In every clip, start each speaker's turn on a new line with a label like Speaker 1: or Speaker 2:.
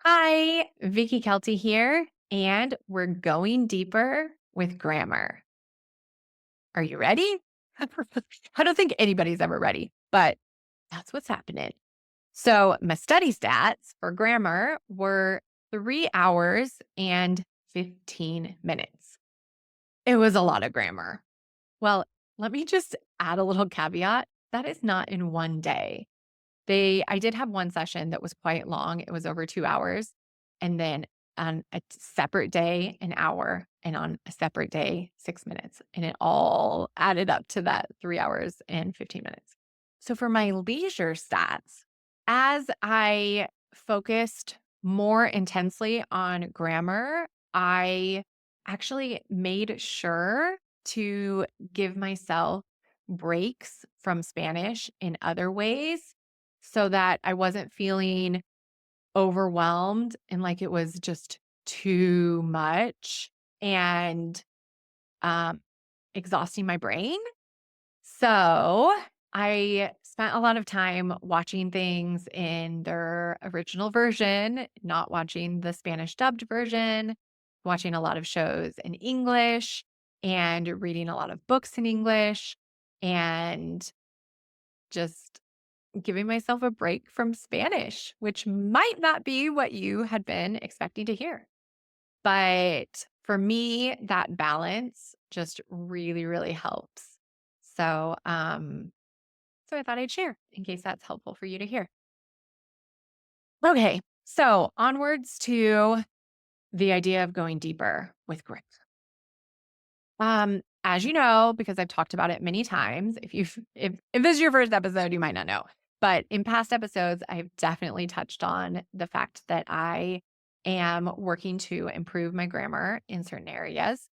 Speaker 1: Hi, Vicky Kelty here, and we're going deeper with grammar. Are you ready? I don't think anybody's ever ready, but that's what's happening. So, my study stats for grammar were 3 hours and 15 minutes. It was a lot of grammar. Well, let me just add a little caveat. That is not in one day. I did have one session that was quite long. It was over 2 hours, and then on a separate day, an hour, and on a separate day, 6 minutes, and it all added up to that 3 hours and 15 minutes. So for my leisure stats, as I focused more intensely on grammar, I actually made sure to give myself breaks from Spanish in other ways so that I wasn't feeling overwhelmed and like it was just too much and um, exhausting my brain. So I spent a lot of time watching things in their original version, not watching the Spanish dubbed version, watching a lot of shows in English and reading a lot of books in English and just giving myself a break from Spanish, which might not be what you had been expecting to hear. But for me, that balance just really, really helps. So, so I thought I'd share in case that's helpful for you to hear. Okay, so onwards to the idea of going deeper with grit. As you know, because I've talked about it many times, if this is your first episode, you might not know. But in past episodes, I've definitely touched on the fact that I am working to improve my grammar in certain areas.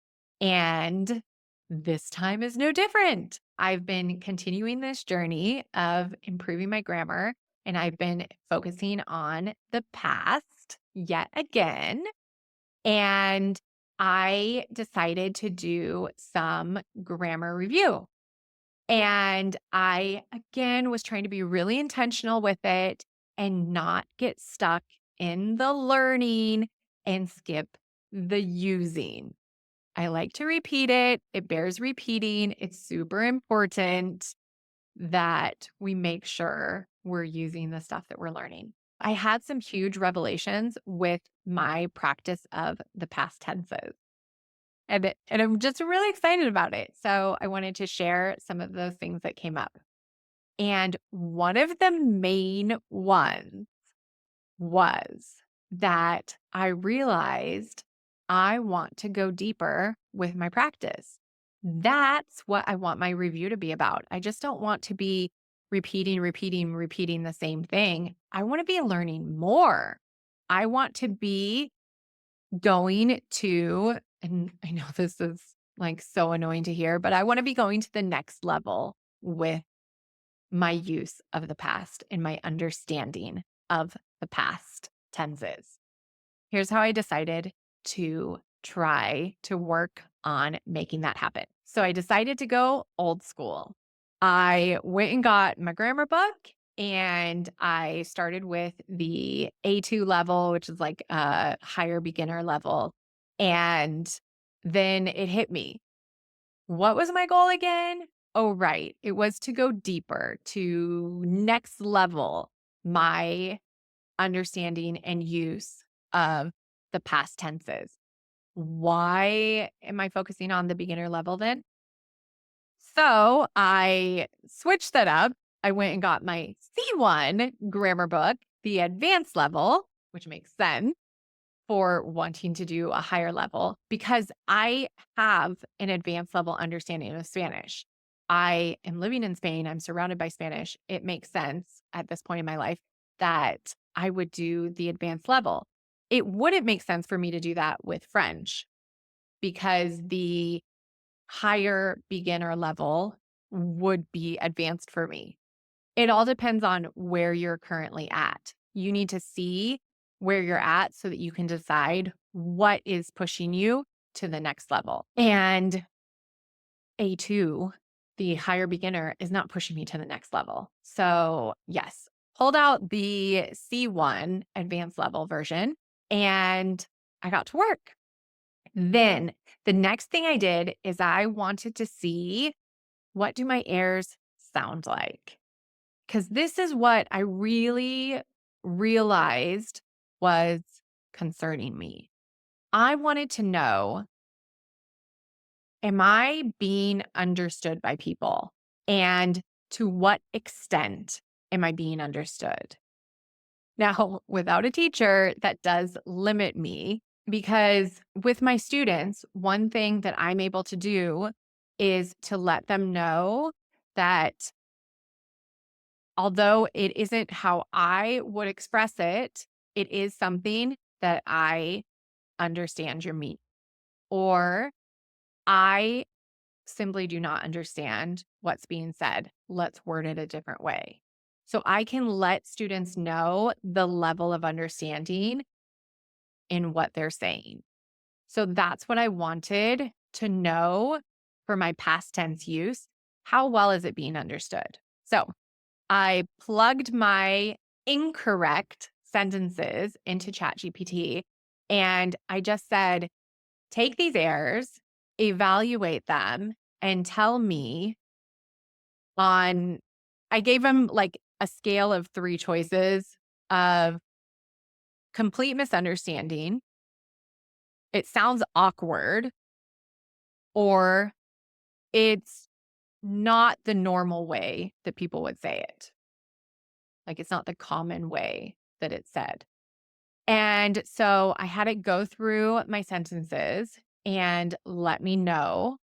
Speaker 1: And this time is no different. I've been continuing this journey of improving my grammar, and I've been focusing on the past yet again. And I decided to do some grammar review. And I, again, was trying to be really intentional with it and not get stuck in the learning and skip the using. I like to repeat it. It bears repeating. It's super important that we make sure we're using the stuff that we're learning. I had some huge revelations with my practice of the past tenses. And I'm just really excited about it. So I wanted to share some of those things that came up. And one of the main ones was that I realized I want to go deeper with my practice. That's what I want my review to be about. I just don't want to be repeating the same thing. I want to be learning more. I want to be going to, and I know this is like so annoying to hear, but I want to be going to the next level with my use of the past and my understanding of the past tenses. Here's how I decided to try to work on making that happen. So I decided to go old school. I went and got my grammar book and I started with the A2 level, which is like a higher beginner level. And then it hit me. What was my goal again? Oh, right. It was to go deeper, to next level my understanding and use of the past tenses. Why am I focusing on the beginner level then? So I switched that up. I went and got my C1 grammar book, the advanced level, which makes sense for wanting to do a higher level because I have an advanced level understanding of Spanish. I am living in Spain. I'm surrounded by Spanish. It makes sense at this point in my life that I would do the advanced level. It wouldn't make sense for me to do that with French because the higher beginner level would be advanced for me. It all depends on where you're currently at. You need to see where you're at so that you can decide what is pushing you to the next level. And A2, the higher beginner, is not pushing me to the next level. So, yes, pulled out the C1 advanced level version, and I got to work. Then the next thing I did is I wanted to see, what do my airs sound like? Because this is what I really realized was concerning me. I wanted to know, am I being understood by people? And to what extent am I being understood? Now, without a teacher, that does limit me because with my students, one thing that I'm able to do is to let them know that although it isn't how I would express it, it is something that I understand your meaning, or I simply do not understand what's being said. Let's word it a different way. So I can let students know the level of understanding in what they're saying. So that's what I wanted to know for my past tense use. How well is it being understood? So I plugged my incorrect sentences into ChatGPT and I just said, take these errors, evaluate them, and tell me on, I gave them like a scale of 3 choices of complete misunderstanding, it sounds awkward, or it's not the normal way that people would say it. Like it's not the common way that it's said. And so I had it go through my sentences and let me know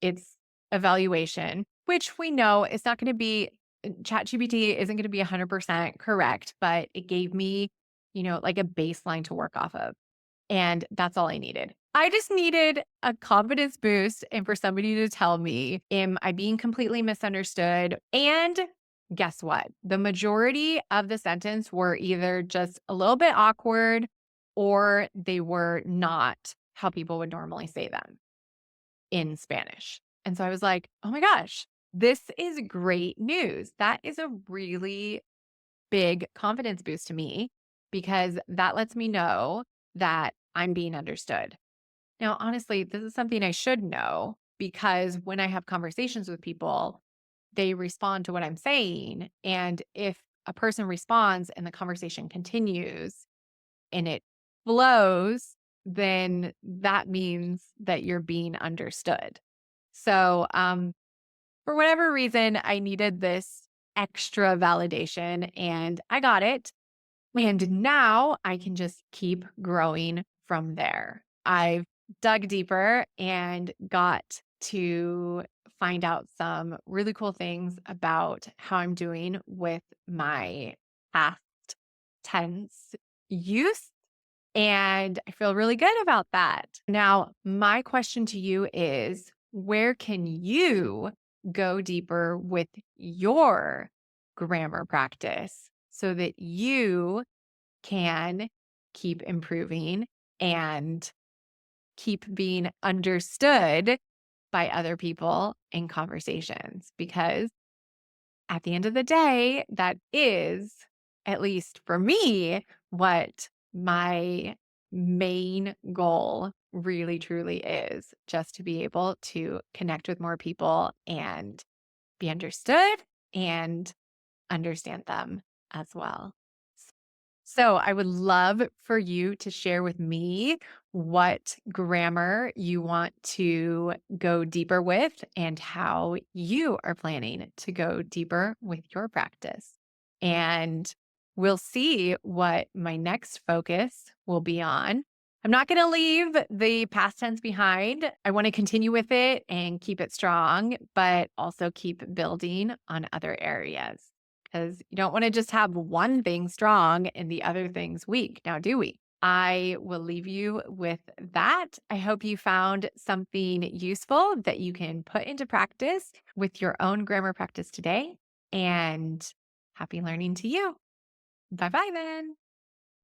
Speaker 1: its evaluation, which we know it's not going to be, ChatGPT isn't going to be 100% correct, but it gave me, like a baseline to work off of. And that's all I needed. I just needed a confidence boost and for somebody to tell me, am I being completely misunderstood? And guess what? The majority of the sentence were either just a little bit awkward or they were not how people would normally say them in Spanish. And so I was like, oh my gosh, this is great news. That is a really big confidence boost to me because that lets me know that I'm being understood. Now, honestly, this is something I should know because when I have conversations with people, they respond to what I'm saying. And if a person responds and the conversation continues and it flows, then that means that you're being understood. So, for whatever reason, I needed this extra validation and I got it. And now I can just keep growing from there. I've dug deeper and got to find out some really cool things about how I'm doing with my past tense use. And I feel really good about that. Now, my question to you is, where can you go deeper with your grammar practice so that you can keep improving and keep being understood by other people in conversations? Because at the end of the day, that is, at least for me, what my main goal really truly is, just to be able to connect with more people and be understood and understand them as well. So I would love for you to share with me what grammar you want to go deeper with and how you are planning to go deeper with your practice. And we'll see what my next focus will be on. I'm not going to leave the past tense behind. I want to continue with it and keep it strong, but also keep building on other areas because you don't want to just have one thing strong and the other things weak. Now, do we? I will leave you with that. I hope you found something useful that you can put into practice with your own grammar practice today. And happy learning to you. Bye bye then.